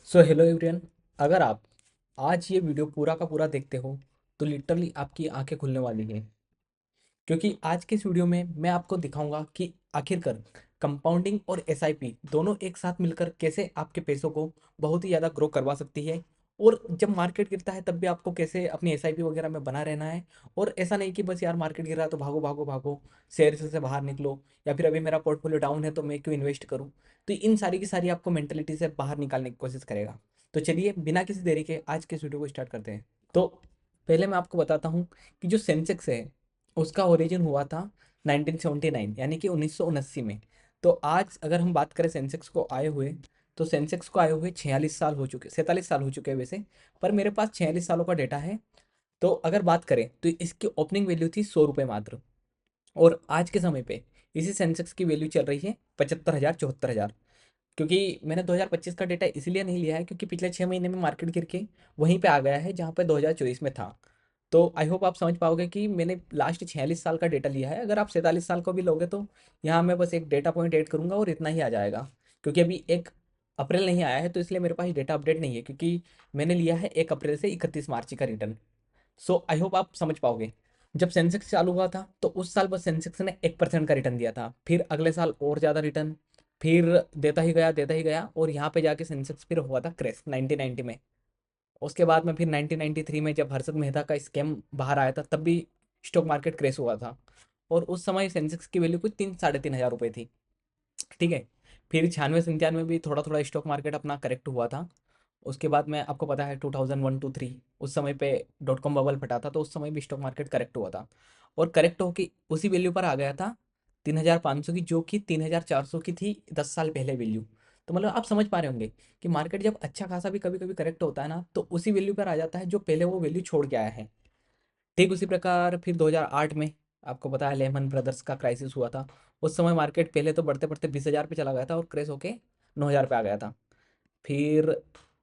So hello everyone. अगर आप आज ये वीडियो पूरा का पूरा देखते हो तो लिटरली आपकी आंखें खुलने वाली हैं, क्योंकि आज के इस वीडियो में मैं आपको दिखाऊंगा कि आखिरकार कंपाउंडिंग और एसआईपी दोनों एक साथ मिलकर कैसे आपके पैसों को बहुत ही ज़्यादा ग्रो करवा सकती है। और जब मार्केट गिरता है तब भी आपको कैसे अपनी एसआईपी वगैरह में बना रहना है। और ऐसा नहीं कि बस यार मार्केट गिर रहा है तो भागो भागो भागो, शेयर से बाहर निकलो, या फिर अभी मेरा पोर्टफोलियो डाउन है तो मैं क्यों इन्वेस्ट करूँ। तो इन सारी की सारी आपको मेंटेलिटी से बाहर निकालने की कोशिश करेगा। तो चलिए बिना किसी देरी के आज के इस वीडियो को स्टार्ट करते हैं। तो पहले मैं आपको बताता हूँ कि जो सेंसेक्स है उसका ओरिजिन हुआ था 1979 यानी कि 1979 में। तो आज अगर हम बात करें सेंसेक्स को आए हुए, तो सेंसेक्स को आए हुए 46 साल हो चुके, 47 साल हो चुके हैं वैसे, पर मेरे पास 46 सालों का डेटा है। तो अगर बात करें तो इसकी ओपनिंग वैल्यू थी 100 रुपये मात्र, और आज के समय पे इसी सेंसेक्स की वैल्यू चल रही है 75,000 74,000। क्योंकि मैंने 2025 का डेटा इसलिए नहीं लिया है क्योंकि पिछले 6 महीने में मार्केट गिर के वहीं पे आ गया है जहाँ पे 2024 में था। तो आई होप आप समझ पाओगे कि मैंने लास्ट 46 साल का डेटा लिया है। अगर आप 47 साल को भी लोगे तो यहाँ मैं बस एक डेटा पॉइंट ऐड करूंगा और इतना ही आ जाएगा, क्योंकि अभी 1 अप्रैल नहीं आया है तो इसलिए मेरे पास डेटा अपडेट नहीं है, क्योंकि मैंने लिया है 1 अप्रैल से 31 मार्च का रिटर्न। सो आई होप आप समझ पाओगे। जब सेंसेक्स चालू हुआ था तो उस साल बस सेंसेक्स ने 1% का रिटर्न दिया था, फिर अगले साल और ज़्यादा रिटर्न, फिर देता ही गया, और यहाँ पे जाके सेंसेक्स फिर हुआ था क्रैश 1990 में। उसके बाद में फिर 1993 में जब हर्षद मेहता का स्कैम बाहर आया था तब भी स्टॉक मार्केट क्रैश हुआ था, और उस समय सेंसेक्स की वैल्यू कुछ 3 साढ़े 3 हज़ार रुपये थी। ठीक है। फिर 96 97 में भी थोड़ा थोड़ा स्टॉक मार्केट अपना करेक्ट हुआ था। उसके बाद में आपको पता है 2001 2 3 उस समय पे डॉट कॉम बबल फटा था, तो उस समय भी स्टॉक मार्केट करेक्ट हुआ था, और करेक्ट होके उसी वैल्यू पर आ गया था 3,500 की, जो कि 3,400 की थी 10 साल पहले वैल्यू। तो मतलब आप समझ पा रहे होंगे कि मार्केट जब अच्छा खासा भी कभी कभी करेक्ट होता है ना तो उसी वैल्यू पर आ जाता है जो पहले वो वैल्यू छोड़ के आया है। ठीक उसी प्रकार फिर 2008 में आपको पता है लेहमन ब्रदर्स का क्राइसिस हुआ था। उस समय मार्केट पहले तो बढ़ते बढ़ते 20,000 पे चला गया था और क्रैश होके 9,000 पे आ गया था। फिर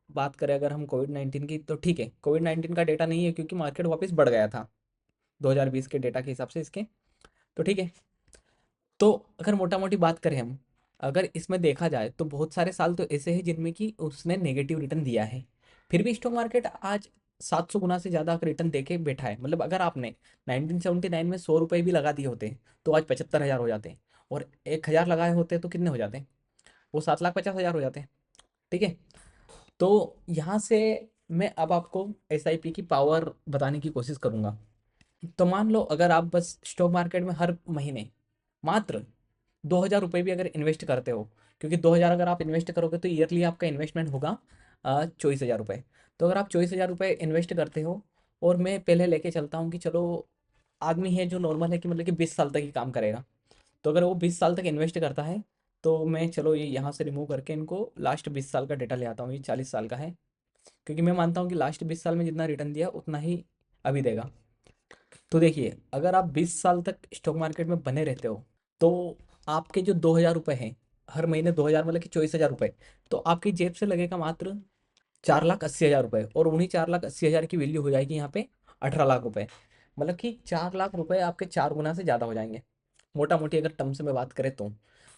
बात करें अगर हम कोविड 19 की, तो ठीक है कोविड 19 का डेटा नहीं है क्योंकि मार्केट वापस बढ़ गया था 2020 के डेटा के हिसाब से इसके। तो ठीक है। तो अगर मोटा मोटी बात करें हम, अगर इसमें देखा जाए तो बहुत सारे साल तो ऐसे हैं जिनमें कि उसने नेगेटिव रिटर्न दिया है, फिर भी स्टॉक मार्केट आज 700 गुना से ज़्यादा रिटर्न देके बैठा है। मतलब अगर आपने 1979 में 100 रुपये भी लगा दिए होते तो आज 75,000 हो जाते, और 1,000 लगाए होते तो कितने हो जाते? वो 7,50,000 हो जाते। ठीक है। तो यहाँ से मैं अब आपको एसआईपी की पावर बताने की कोशिश करूँगा। तो मान लो अगर आप बस स्टॉक मार्केट में हर महीने मात्र 2,000 रुपये भी अगर इन्वेस्ट करते हो, क्योंकि 2,000 अगर आप इन्वेस्ट करोगे तो ईयरली आपका इन्वेस्टमेंट होगा 24,000 रुपये। तो अगर आप 24,000 रुपये इन्वेस्ट करते हो, और मैं पहले लेके चलता हूँ कि चलो आदमी है जो नॉर्मल है कि मतलब कि 20 साल तक ही काम करेगा, तो अगर वो 20 साल तक इन्वेस्ट करता है तो मैं चलो ये यहाँ से रिमूव करके इनको लास्ट 20 साल का डेटा ले आता हूँ। ये 40 साल का है, क्योंकि मैं मानता हूँ कि लास्ट 20 साल में जितना रिटर्न दिया उतना ही अभी देगा। तो देखिए अगर आप 20 साल तक स्टॉक मार्केट में बने रहते हो तो आपके जो 2,000 रुपये हैं, हर महीने 2,000 मतलब कि 24,000 रुपये, तो आपकी जेब से लगेगा मात्र 4,80,000 रुपये, और उन्हीं 4,80,000 की वैल्यू हो जाएगी यहाँ पे 18 लाख रुपये। मतलब कि 4 लाख रुपये आपके 4 गुना से ज़्यादा हो जाएंगे, मोटा मोटी अगर टर्म्स में बात करें तो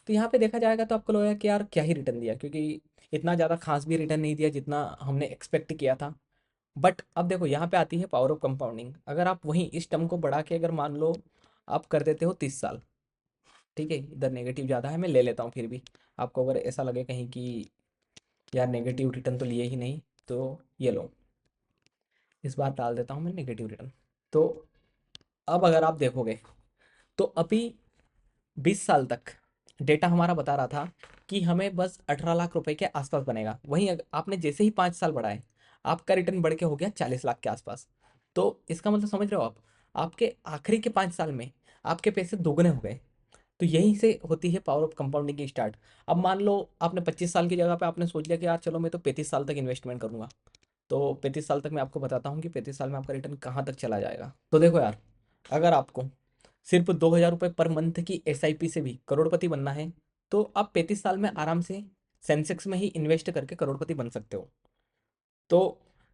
यहाँ पे देखा जाएगा तो आपको लगेगा कि यार क्या ही रिटर्न दिया, क्योंकि इतना ज़्यादा खास भी रिटर्न नहीं दिया जितना हमने एक्सपेक्ट किया था। बट अब देखो यहाँ पे आती है पावर ऑफ कंपाउंडिंग। अगर आप वहीं इस टर्म को बढ़ा के अगर मान लो आप कर देते हो 30 साल, ठीक है, इधर नेगेटिव ज़्यादा है मैं ले लेता हूँ, फिर भी आपको अगर ऐसा लगे कहीं कि यार नेगेटिव रिटर्न तो लिए ही नहीं, तो ये लो, इस बार डाल देता हूँ मैं नेगेटिव रिटर्न। तो अब अगर आप देखोगे तो अभी 20 साल तक डेटा हमारा बता रहा था कि हमें बस 18 लाख रुपए के आसपास बनेगा। वहीं आपने जैसे ही 5 साल बढ़ाए आपका रिटर्न बढ़ के हो गया 40 लाख के आसपास। तो इसका मतलब समझ रहे हो आप, आपके आखिरी के 5 साल में आपके पैसे दोगुने हो गए। तो यहीं से होती है पावर ऑफ कंपाउंडिंग की स्टार्ट। अब मान लो आपने 25 साल की जगह पे आपने सोच लिया कि यार चलो मैं तो 35 साल तक इन्वेस्टमेंट करूंगा। तो 35 साल तक मैं आपको बताता हूँ कि 35 साल में आपका रिटर्न कहाँ तक चला जाएगा। तो देखो यार, अगर आपको सिर्फ 2,000 रुपये पर मंथ की एसआईपी से भी करोड़पति बनना है तो आप 35 साल में आराम से सेंसेक्स में ही इन्वेस्ट करके करोड़पति बन सकते हो। तो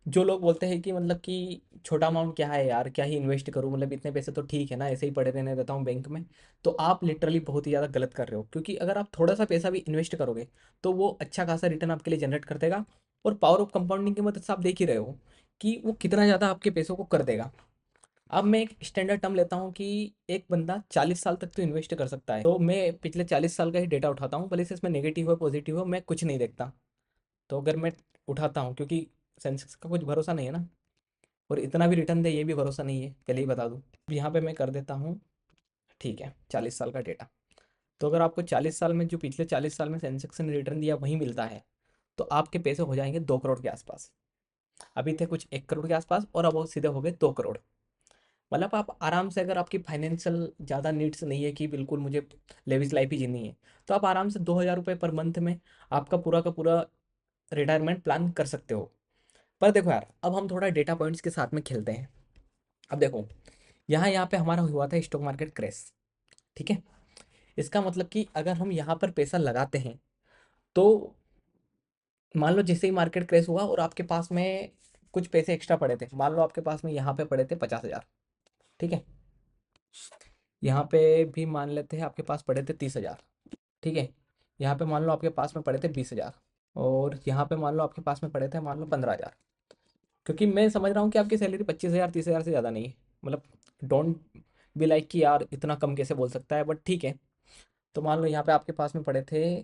जो लोग बोलते हैं कि मतलब कि छोटा अमाउंट क्या है यार, क्या ही इन्वेस्ट करूँ, मतलब इतने पैसे तो ठीक है ना, ऐसे ही पड़े रहने देता हूँ बैंक में, तो आप लिटरली बहुत ही ज़्यादा गलत कर रहे हो। क्योंकि अगर आप थोड़ा सा पैसा भी इन्वेस्ट करोगे तो वो अच्छा खासा रिटर्न आपके लिए जनरेट कर देगा। और पावर ऑफ कंपाउंडिंग की मदद से आप देख ही रहे हो कि वो कितना ज़्यादा आपके पैसों को कर देगा। अब मैं एक स्टैंडर्ड टर्म लेता हूँ कि एक बंदा 40 साल तक तो इन्वेस्ट कर सकता है। तो मैं पिछले 40 साल का ही डेटा उठाता हूँ, भले से इसमें नेगेटिव हो पॉजिटिव हो, मैं कुछ नहीं देखता। तो अगर मैं उठाता हूँ, क्योंकि सेंसेक्स का कुछ भरोसा नहीं है ना, और इतना भी रिटर्न दे ये भी भरोसा नहीं है, पहले ही बता दूँ। यहाँ पे मैं कर देता हूँ, ठीक है, 40 साल का डेटा। तो अगर आपको 40 साल में, जो पिछले 40 साल में सेंसेक्स ने रिटर्न दिया वही मिलता है, तो आपके पैसे हो जाएंगे 2 करोड़ के आसपास। अभी थे कुछ 1 करोड़ के आसपास, और अब वो सीधे हो गए 2 करोड़। मतलब आप आराम से, अगर आपकी फाइनेंशियल ज़्यादा नीड्स नहीं है कि बिल्कुल मुझे लेविश लाइफ ही जीनी है, तो आप आराम से 2,000 रुपये पर मंथ में आपका पूरा का पूरा रिटायरमेंट प्लान कर सकते हो। पर देखो यार, अब हम थोड़ा डेटा पॉइंट्स के साथ में खेलते हैं। अब देखो, यहाँ पे हमारा हुआ था स्टॉक मार्केट क्रैश, ठीक है। इसका मतलब कि अगर हम यहाँ पर पैसा लगाते हैं, तो मान लो जैसे ही मार्केट क्रैश हुआ और आपके पास में कुछ पैसे एक्स्ट्रा पड़े थे, मान लो आपके पास में यहाँ पे पड़े थे 50,000, ठीक है। यहाँ पे भी मान लेते हैं आपके पास पड़े थे 30,000, ठीक है। यहाँ पे मान लो आपके पास में पड़े थे 20,000, और यहाँ पे मान लो आपके पास में पड़े थे मान लो 15,000। क्योंकि मैं समझ रहा हूँ कि आपकी सैलरी 25,000 30,000 से ज़्यादा नहीं है, मतलब डोंट बी लाइक कि यार इतना कम कैसे बोल सकता है, बट ठीक है। तो मान लो यहाँ पे आपके पास में पड़े थे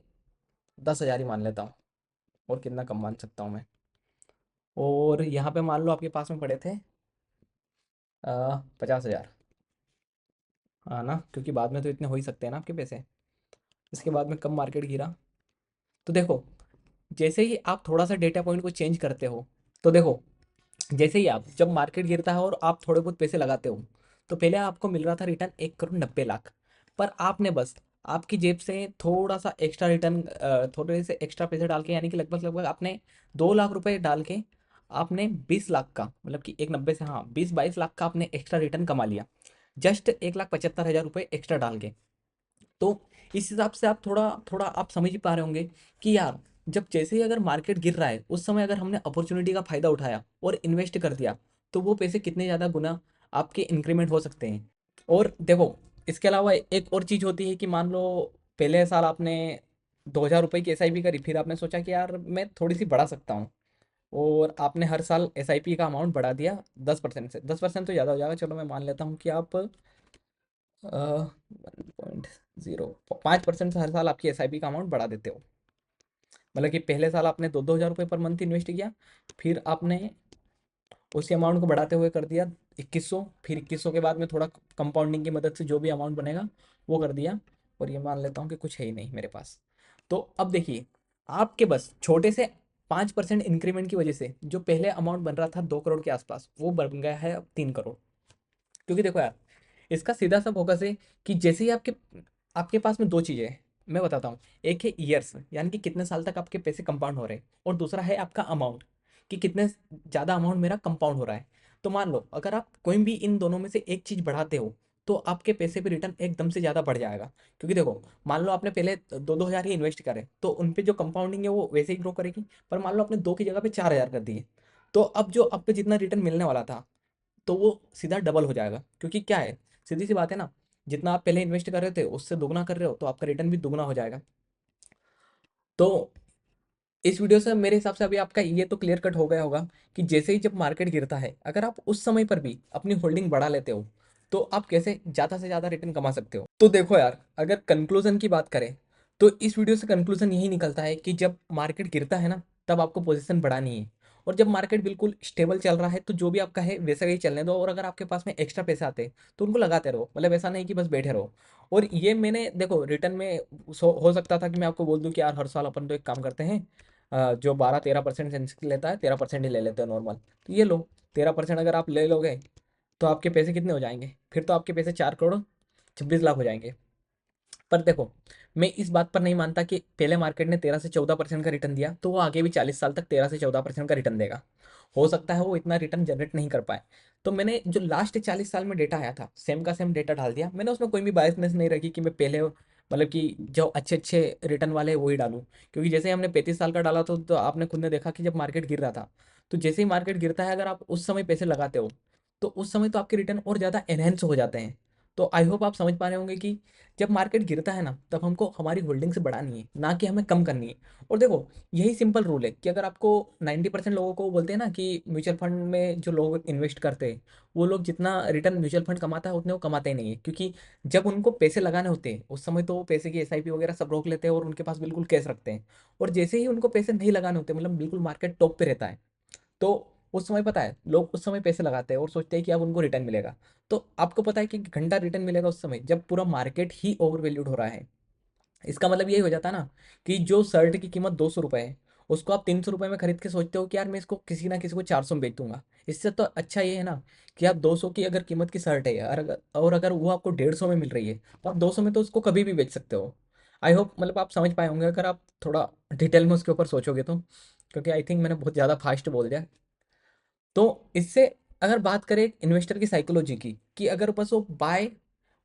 10,000 ही मान लेता हूँ, और कितना कम मान सकता हूँ मैं। और यहाँ पे मान लो आपके पास में पड़े थे 50,000, हाँ ना, क्योंकि बाद में तो इतने हो ही सकते हैं ना आपके पैसे। इसके बाद में कम मार्केट गिरा, तो देखो, जैसे ही आप थोड़ा सा डेटा पॉइंट को चेंज करते हो, तो देखो, जैसे ही आप, जब मार्केट गिरता है और आप थोड़े बहुत पैसे लगाते हो, तो पहले आपको मिल रहा था रिटर्न 1,90,00,000। पर आपने बस आपकी जेब से थोड़ा सा एक्स्ट्रा रिटर्न, थोड़े से एक्स्ट्रा पैसे डाल के, यानी कि लगभग लगभग आपने 2 लाख रुपए डाल के आपने 20 लाख का, मतलब कि 1,90,000 से, हाँ, 20-22 लाख का आपने एक्स्ट्रा रिटर्न कमा लिया, जस्ट 1,75,000 रुपये एक्स्ट्रा डाल के। तो इस हिसाब से आप थोड़ा थोड़ा आप समझ ही पा रहे होंगे कि यार, जब जैसे ही अगर मार्केट गिर रहा है, उस समय अगर हमने अपॉर्चुनिटी का फायदा उठाया और इन्वेस्ट कर दिया, तो वो पैसे कितने ज़्यादा गुना आपके इंक्रीमेंट हो सकते हैं। और देखो, इसके अलावा एक और चीज़ होती है कि मान लो पहले साल आपने 2,000 रुपये की एसआईपी करी, फिर आपने सोचा कि यार मैं थोड़ी सी बढ़ा सकता हूँ, और आपने हर साल एसआईपी का अमाउंट बढ़ा दिया 10% से। 10% तो ज़्यादा हो जाएगा, चलो मैं मान लेता हूँ कि आप 1.05% से हर साल आपकी एसआईपी का अमाउंट बढ़ा देते हो। मतलब कि पहले साल आपने 2,000 रुपये पर मंथ इन्वेस्ट किया, फिर आपने उसी अमाउंट को बढ़ाते हुए कर दिया 2,100, फिर 2,100 के बाद में थोड़ा कंपाउंडिंग की मदद से जो भी अमाउंट बनेगा वो कर दिया, और ये मान लेता हूँ कि कुछ है ही नहीं मेरे पास। तो अब देखिए, आपके बस छोटे से 5% इंक्रीमेंट की वजह से जो पहले अमाउंट बन रहा था 2 करोड़ के आसपास, वो बन गया है अब 3 करोड़। क्योंकि देखो यार, इसका सीधा सा फोकस है कि जैसे ही आपके आपके पास में दो चीज़ें हैं, मैं बताता हूँ। एक है ईयर्स, यानी कि कितने साल तक आपके पैसे कंपाउंड हो रहे हैं, और दूसरा है आपका अमाउंट, कि कितने ज़्यादा अमाउंट मेरा कंपाउंड हो रहा है। तो मान लो अगर आप कोई भी इन दोनों में से एक चीज़ बढ़ाते हो, तो आपके पैसे पे रिटर्न एकदम से ज़्यादा बढ़ जाएगा। क्योंकि देखो, मान लो आपने पहले 2-2 हज़ार ही इन्वेस्ट करे, तो उन पे जो कंपाउंडिंग है वो वैसे ही ग्रो करेगी। पर मान लो आपने 2 की जगह पे 4,000 कर दिए, तो अब जो आप पे जितना रिटर्न मिलने वाला था, तो वो सीधा डबल हो जाएगा। क्योंकि क्या है, सीधी सी बात है ना, जितना आप पहले इन्वेस्ट कर रहे थे उससे दोगुना कर रहे हो, तो आपका रिटर्न भी दुगना हो जाएगा। तो इस वीडियो से मेरे हिसाब से अभी आपका ये तो क्लियर कट हो गया होगा कि जैसे ही जब मार्केट गिरता है, अगर आप उस समय पर भी अपनी होल्डिंग बढ़ा लेते हो, तो आप कैसे ज़्यादा से ज़्यादा रिटर्न कमा सकते हो। तो देखो यार, अगर कंक्लूजन की बात करें, तो इस वीडियो से कंक्लूजन यही निकलता है कि जब मार्केट गिरता है ना, तब आपको पोजीशन बढ़ानी है। और जब मार्केट बिल्कुल स्टेबल चल रहा है, तो जो भी आपका है वैसा ही चलने दो, और अगर आपके पास में एक्स्ट्रा पैसे आते हैं तो उनको लगाते रहो, मतलब ऐसा नहीं कि बस बैठे रहो। और ये मैंने देखो रिटर्न में हो सकता था कि मैं आपको बोल दूं कि यार हर साल अपन तो एक काम करते हैं, जो 12-13% सेंसेक्स लेता है 13% ही ले लेते हैं नॉर्मल, तो ये लो, 13% अगर आप ले लोगे, तो आपके पैसे कितने हो जाएंगे, फिर तो आपके पैसे 4,26,00,000 हो जाएंगे। पर देखो, मैं इस बात पर नहीं मानता कि पहले मार्केट ने 13 से 14% का रिटर्न दिया, तो वो आगे भी 40 साल तक 13 से 14% का रिटर्न देगा। हो सकता है वो इतना रिटर्न जनरेट नहीं कर पाए। तो मैंने जो लास्ट 40 साल में डेटा आया था, सेम का सेम डेटा डाल दिया मैंने, उसमें कोई भी बायसनेस नहीं रखी कि मैं पहले, मतलब कि जो अच्छे अच्छे रिटर्न वाले हैं वही डालूं। क्योंकि जैसे ही हमने 35 साल का डाला, तो आपने खुद ने देखा कि जब मार्केट गिर रहा था, तो जैसे ही मार्केट गिरता है, अगर आप उस समय पैसे लगाते हो, तो उस समय तो आपके रिटर्न और ज़्यादा एनहेंस हो जाते हैं। तो आई होप आप समझ पा रहे होंगे कि जब मार्केट गिरता है ना, तब हमको हमारी होल्डिंग्स बढ़ानी है, ना कि हमें कम करनी है। और देखो, यही सिंपल रूल है कि अगर आपको 90% लोगों को बोलते हैं ना कि म्यूचुअल फंड में जो लोग इन्वेस्ट करते हैं, वो लोग जितना रिटर्न म्यूचुअल फंड कमाता है उतने वो कमाते ही नहीं है, क्योंकि जब उनको पैसे लगाने होते हैं उस समय तो वो पैसे की एसआईपी वगैरह सब रोक लेते हैं और उनके पास बिल्कुल कैश रखते हैं। और जैसे ही उनको पैसे नहीं लगाने होते, मतलब बिल्कुल मार्केट टॉप पे रहता है, तो उस समय पता है लोग उस समय पैसे लगाते हैं और सोचते हैं कि अब उनको रिटर्न मिलेगा। तो आपको पता है कि घंटा रिटर्न मिलेगा उस समय जब पूरा मार्केट ही ओवर वैल्यूड हो रहा है। इसका मतलब यही हो जाता है ना कि जो शर्ट की कीमत 200 रुपये है, उसको आप 300 रुपये में खरीद के सोचते हो कि यार मैं इसको किसी ना किसी को 400 में बेच दूंगा। इससे तो अच्छा ये है ना कि आप 200 की अगर कीमत की शर्ट है यार, और अगर वो आपको 150 में मिल रही है, तो आप 200 में तो उसको कभी भी बेच सकते हो। आई होप मतलब आप समझ पाए होंगे अगर आप थोड़ा डिटेल में उसके ऊपर सोचोगे तो, क्योंकि आई थिंक मैंने बहुत ज़्यादा फास्ट बोल दिया। तो इससे अगर बात करें इन्वेस्टर की साइकोलॉजी की, कि अगर बस वो बाय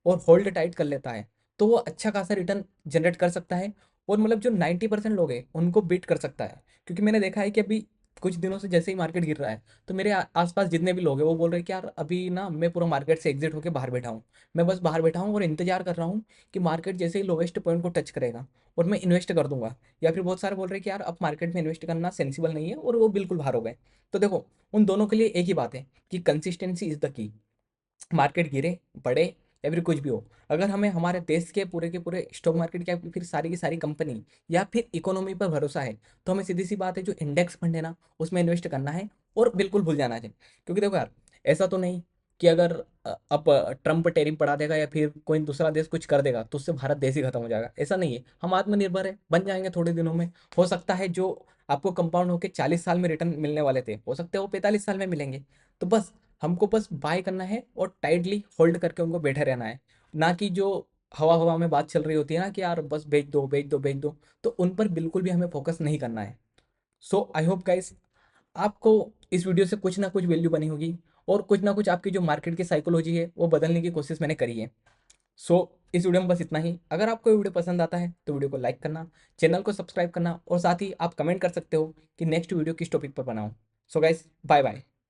और होल्ड टाइट कर लेता है, तो वो अच्छा खासा रिटर्न जनरेट कर सकता है। और मतलब जो 90% लोग हैं उनको बीट कर सकता है। क्योंकि मैंने देखा है कि अभी कुछ दिनों से जैसे ही मार्केट गिर रहा है, तो मेरे आसपास जितने भी लोग हैं वो बोल रहे हैं कि यार अभी ना मैं पूरा मार्केट से एग्जिट होकर बाहर बैठा हूँ। मैं बस बाहर बैठा हूँ और इंतजार कर रहा हूँ कि मार्केट जैसे ही लोवेस्ट पॉइंट को टच करेगा और मैं इन्वेस्ट कर दूंगा। या फिर बहुत सारे बोल रहे हैं कि यार अब मार्केट में इन्वेस्ट करना सेंसिबल नहीं है, और वो बिल्कुल बाहर हो गए। तो देखो, उन दोनों के लिए एक ही बात है कि consistency is the key. Market गिरे, बढ़े, या फिर कुछ भी हो, अगर हमें हमारे देश के पूरे स्टॉक मार्केट या फिर सारी की सारी कंपनी या फिर इकोनॉमी पर भरोसा है, तो हमें सीधी सी बात है जो इंडेक्स फंड है ना उसमें इन्वेस्ट करना है और बिल्कुल भूल जाना है। क्योंकि देखो यार, ऐसा तो नहीं कि अगर अब ट्रम्प टैरिफ बढ़ा देगा या फिर कोई दूसरा देश कुछ कर देगा तो उससे भारत देश ही खत्म हो जाएगा, ऐसा नहीं है। हम आत्मनिर्भर है, बन जाएंगे थोड़े दिनों में। हो सकता है जो आपको कंपाउंड होकर 40 साल में रिटर्न मिलने वाले थे, हो सकता है वो 45 साल में मिलेंगे। तो बस हमको बस बाय करना है और टाइटली होल्ड करके उनको बैठे रहना है। ना कि जो हवा हवा में बात चल रही होती है ना कि यार बस बेच दो बेच दो बेच दो, तो उन पर बिल्कुल भी हमें फोकस नहीं करना है। सो आई होप गाइस, आपको इस वीडियो से कुछ ना कुछ वैल्यू बनी होगी, और कुछ ना कुछ आपकी जो मार्केट की साइकोलॉजी है वो बदलने की कोशिश मैंने करी है। सो इस वीडियो में बस इतना ही। अगर आपको ये वीडियो पसंद आता है तो वीडियो को लाइक करना, चैनल को सब्सक्राइब करना, और साथ ही आप कमेंट कर सकते हो कि नेक्स्ट वीडियो किस टॉपिक पर बनाऊं। So guys, bye bye.